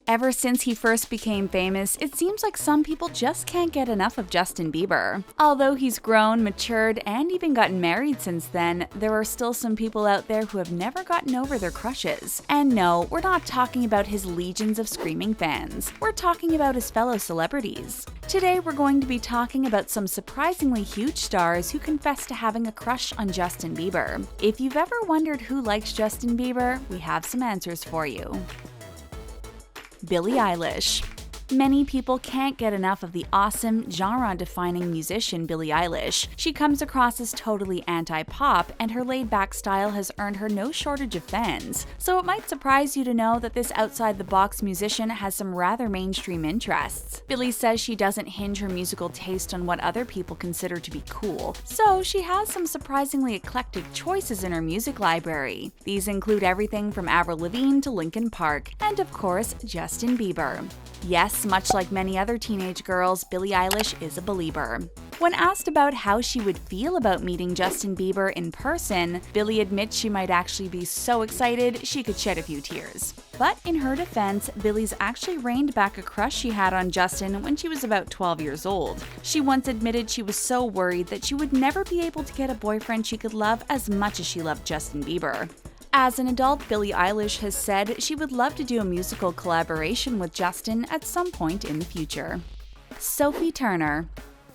Ever since he first became famous, it seems like some people just can't get enough of Justin Bieber. Although he's grown, matured, and even gotten married since then, there are still some people out there who have never gotten over their crushes. And no, we're not talking about his legions of screaming fans. We're talking about his fellow celebrities. Today, we're going to be talking about some surprisingly huge stars who confess to having a crush on Justin Bieber. If you've ever wondered who likes Justin Bieber, we have some answers for you. Billie Eilish. Many people can't get enough of the awesome, genre-defining musician Billie Eilish. She comes across as totally anti-pop, and her laid-back style has earned her no shortage of fans. So it might surprise you to know that this outside-the-box musician has some rather mainstream interests. Billie says she doesn't hinge her musical taste on what other people consider to be cool, so she has some surprisingly eclectic choices in her music library. These include everything from Avril Lavigne to Linkin Park, and of course, Justin Bieber. Yes, much like many other teenage girls, Billie Eilish is a belieber. When asked about how she would feel about meeting Justin Bieber in person, Billie admits she might actually be so excited she could shed a few tears. But in her defense, Billie's actually reined back a crush she had on Justin when she was about 12 years old. She once admitted she was so worried that she would never be able to get a boyfriend she could love as much as she loved Justin Bieber. As an adult, Billie Eilish has said she would love to do a musical collaboration with Justin at some point in the future. Sophie Turner.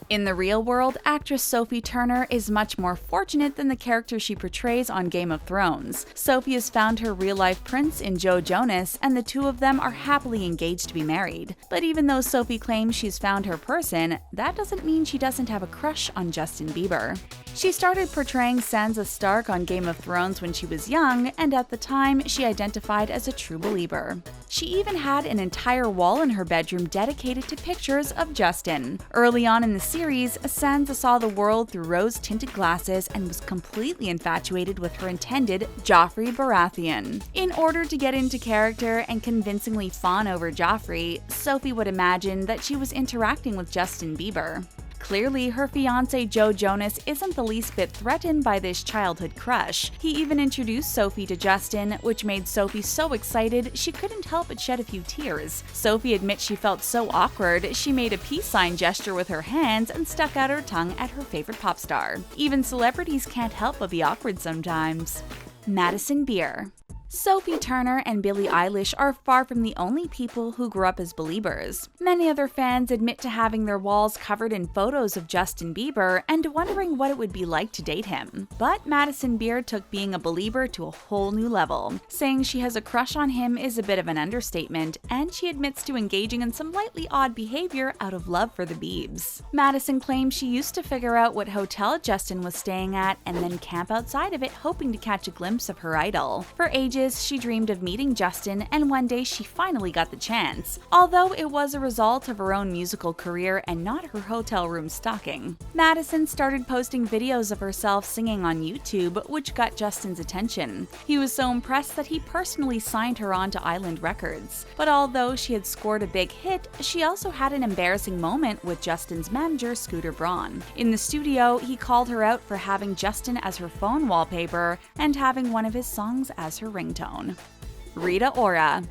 In the real world, actress Sophie Turner is much more fortunate than the character she portrays on Game of Thrones. Sophie has found her real-life prince in Joe Jonas, and the two of them are happily engaged to be married. But even though Sophie claims she's found her person, that doesn't mean she doesn't have a crush on Justin Bieber. She started portraying Sansa Stark on Game of Thrones when she was young, and at the time, she identified as a true believer. She even had an entire wall in her bedroom dedicated to pictures of Justin. Early on in the series, Sansa saw the world through rose-tinted glasses and was completely infatuated with her intended Joffrey Baratheon. In order to get into character and convincingly fawn over Joffrey, Sophie would imagine that she was interacting with Justin Bieber. Clearly, her fiancé Joe Jonas isn't the least bit threatened by this childhood crush. He even introduced Sophie to Justin, which made Sophie so excited she couldn't help but shed a few tears. Sophie admits she felt so awkward, she made a peace sign gesture with her hands and stuck out her tongue at her favorite pop star. Even celebrities can't help but be awkward sometimes. Madison Beer. Sophie Turner and Billie Eilish are far from the only people who grew up as believers. Many other fans admit to having their walls covered in photos of Justin Bieber and wondering what it would be like to date him. But Madison Beer took being a believer to a whole new level. Saying she has a crush on him is a bit of an understatement, and she admits to engaging in some lightly odd behavior out of love for the Biebs. Madison claims she used to figure out what hotel Justin was staying at and then camp outside of it hoping to catch a glimpse of her idol. For ages, she dreamed of meeting Justin, and one day she finally got the chance, although it was a result of her own musical career and not her hotel room stalking. Madison started posting videos of herself singing on YouTube, which got Justin's attention. He was so impressed that he personally signed her on to Island Records. But although she had scored a big hit, she also had an embarrassing moment with Justin's manager, Scooter Braun. In the studio, he called her out for having Justin as her phone wallpaper and having one of his songs as her ringtone. Rita Ora.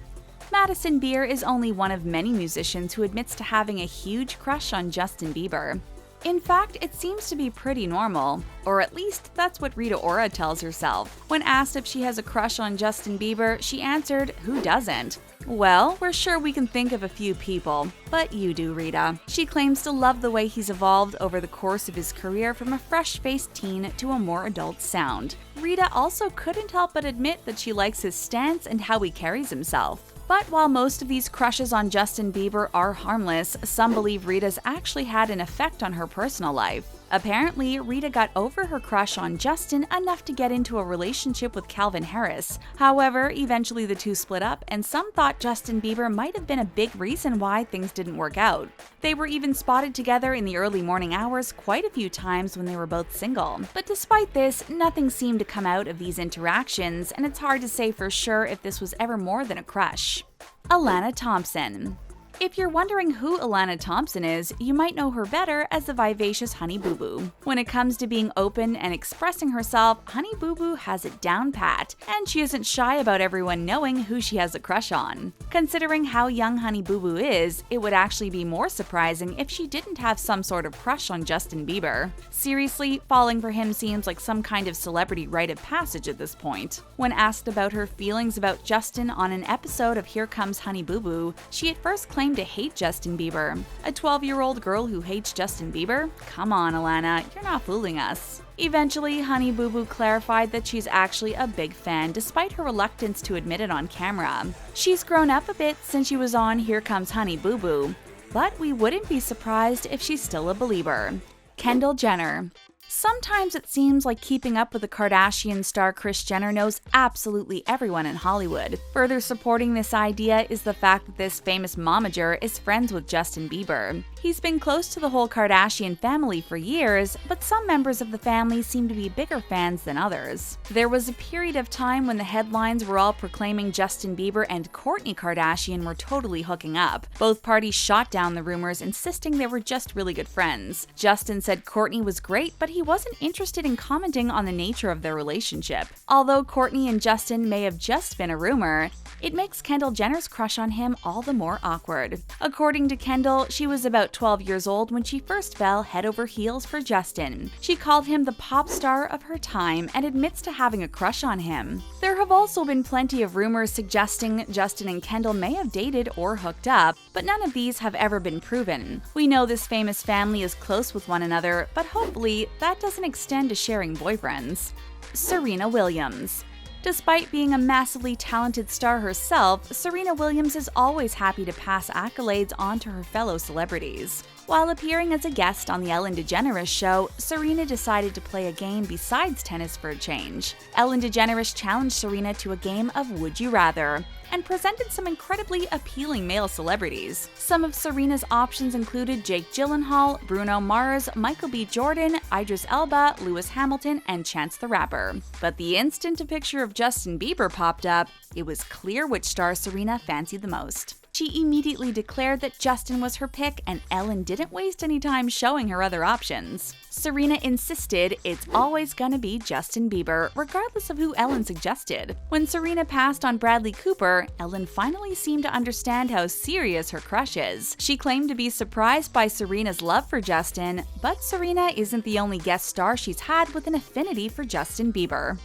Madison Beer is only one of many musicians who admits to having a huge crush on Justin Bieber. In fact, it seems to be pretty normal, or at least that's what Rita Ora tells herself. When asked if she has a crush on Justin Bieber, she answered, "Who doesn't?" Well, we're sure we can think of a few people, but you do, Rita. She claims to love the way he's evolved over the course of his career from a fresh-faced teen to a more adult sound. Rita also couldn't help but admit that she likes his stance and how he carries himself. But while most of these crushes on Justin Bieber are harmless, some believe Rita's actually had an effect on her personal life. Apparently, Rita got over her crush on Justin enough to get into a relationship with Calvin Harris. However, eventually the two split up, and some thought Justin Bieber might have been a big reason why things didn't work out. They were even spotted together in the early morning hours quite a few times when they were both single. But despite this, nothing seemed to come out of these interactions, and it's hard to say for sure if this was ever more than a crush. Alana Thompson. If you're wondering who Alana Thompson is, you might know her better as the vivacious Honey Boo Boo. When it comes to being open and expressing herself, Honey Boo Boo has it down pat, and she isn't shy about everyone knowing who she has a crush on. Considering how young Honey Boo Boo is, it would actually be more surprising if she didn't have some sort of crush on Justin Bieber. Seriously, falling for him seems like some kind of celebrity rite of passage at this point. When asked about her feelings about Justin on an episode of Here Comes Honey Boo Boo, she at first claimed to hate Justin Bieber. A 12-year-old girl who hates Justin Bieber? Come on, Alana, you're not fooling us. Eventually, Honey Boo Boo clarified that she's actually a big fan despite her reluctance to admit it on camera. She's grown up a bit since she was on Here Comes Honey Boo Boo, but we wouldn't be surprised if she's still a believer. Kendall Jenner. Sometimes it seems like Keeping Up with the Kardashians star Kris Jenner knows absolutely everyone in Hollywood. Further supporting this idea is the fact that this famous momager is friends with Justin Bieber. He's been close to the whole Kardashian family for years, but some members of the family seem to be bigger fans than others. There was a period of time when the headlines were all proclaiming Justin Bieber and Kourtney Kardashian were totally hooking up. Both parties shot down the rumors, insisting they were just really good friends. Justin said Kourtney was great, but he wasn't interested in commenting on the nature of their relationship. Although Kourtney and Justin may have just been a rumor, it makes Kendall Jenner's crush on him all the more awkward. According to Kendall, she was about 12 years old when she first fell head over heels for Justin. She called him the pop star of her time and admits to having a crush on him. There have also been plenty of rumors suggesting Justin and Kendall may have dated or hooked up, but none of these have ever been proven. We know this famous family is close with one another, but hopefully that doesn't extend to sharing boyfriends. Serena Williams. Despite being a massively talented star herself, Serena Williams is always happy to pass accolades on to her fellow celebrities. While appearing as a guest on the Ellen DeGeneres show, Serena decided to play a game besides tennis for a change. Ellen DeGeneres challenged Serena to a game of Would You Rather and presented some incredibly appealing male celebrities. Some of Serena's options included Jake Gyllenhaal, Bruno Mars, Michael B. Jordan, Idris Elba, Lewis Hamilton, and Chance the Rapper. But the instant a picture of Justin Bieber popped up, it was clear which star Serena fancied the most. She immediately declared that Justin was her pick, and Ellen didn't waste any time showing her other options. Serena insisted it's always gonna be Justin Bieber, regardless of who Ellen suggested. When Serena passed on Bradley Cooper, Ellen finally seemed to understand how serious her crush is. She claimed to be surprised by Serena's love for Justin, but Serena isn't the only guest star she's had with an affinity for Justin Bieber.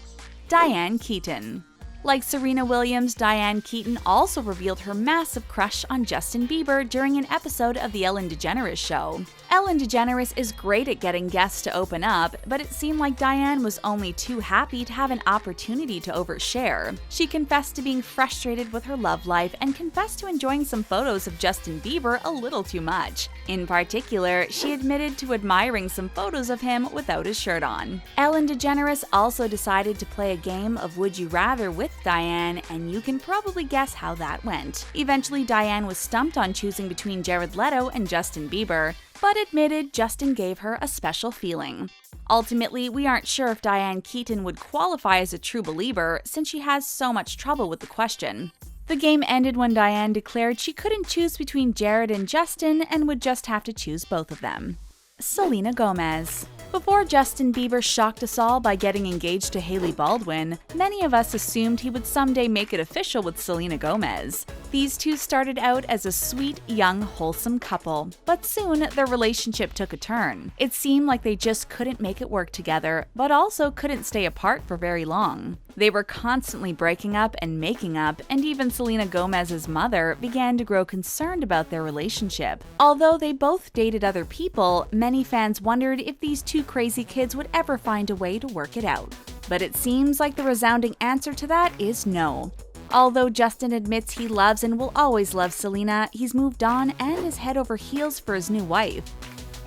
Diane Keaton. Like Serena Williams, Diane Keaton also revealed her massive crush on Justin Bieber during an episode of The Ellen DeGeneres Show. Ellen DeGeneres is great at getting guests to open up, but it seemed like Diane was only too happy to have an opportunity to overshare. She confessed to being frustrated with her love life and confessed to enjoying some photos of Justin Bieber a little too much. In particular, she admitted to admiring some photos of him without his shirt on. Ellen DeGeneres also decided to play a game of Would You Rather with Diane, and you can probably guess how that went. Eventually, Diane was stumped on choosing between Jared Leto and Justin Bieber, but admitted Justin gave her a special feeling. Ultimately, we aren't sure if Diane Keaton would qualify as a true believer since she has so much trouble with the question. The game ended when Diane declared she couldn't choose between Jared and Justin and would just have to choose both of them. Selena Gomez. Before Justin Bieber shocked us all by getting engaged to Hailey Baldwin, many of us assumed he would someday make it official with Selena Gomez. These two started out as a sweet, young, wholesome couple, but soon their relationship took a turn. It seemed like they just couldn't make it work together, but also couldn't stay apart for very long. They were constantly breaking up and making up, and even Selena Gomez's mother began to grow concerned about their relationship. Although they both dated other people, many fans wondered if these two crazy kids would ever find a way to work it out. But it seems like the resounding answer to that is no. Although Justin admits he loves and will always love Selena, he's moved on and is head over heels for his new wife.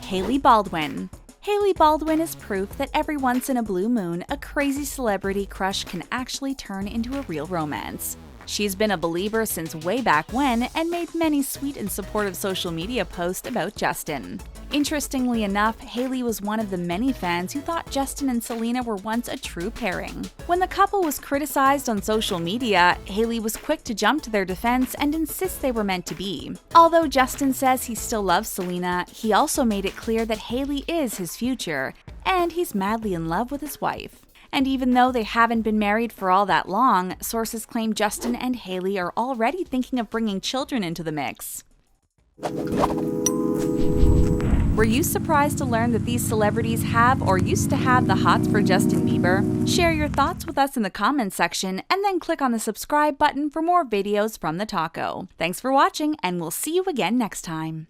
Hailey Baldwin. Hailey Baldwin is proof that every once in a blue moon, a crazy celebrity crush can actually turn into a real romance. She's been a believer since way back when and made many sweet and supportive social media posts about Justin. Interestingly enough, Hailey was one of the many fans who thought Justin and Selena were once a true pairing. When the couple was criticized on social media, Hailey was quick to jump to their defense and insist they were meant to be. Although Justin says he still loves Selena, he also made it clear that Hailey is his future, and he's madly in love with his wife. And even though they haven't been married for all that long, sources claim Justin and Hailey are already thinking of bringing children into the mix. Were you surprised to learn that these celebrities have or used to have the hots for Justin Bieber? Share your thoughts with us in the comments section and then click on the subscribe button for more videos from the Taco. Thanks for watching, and we'll see you again next time.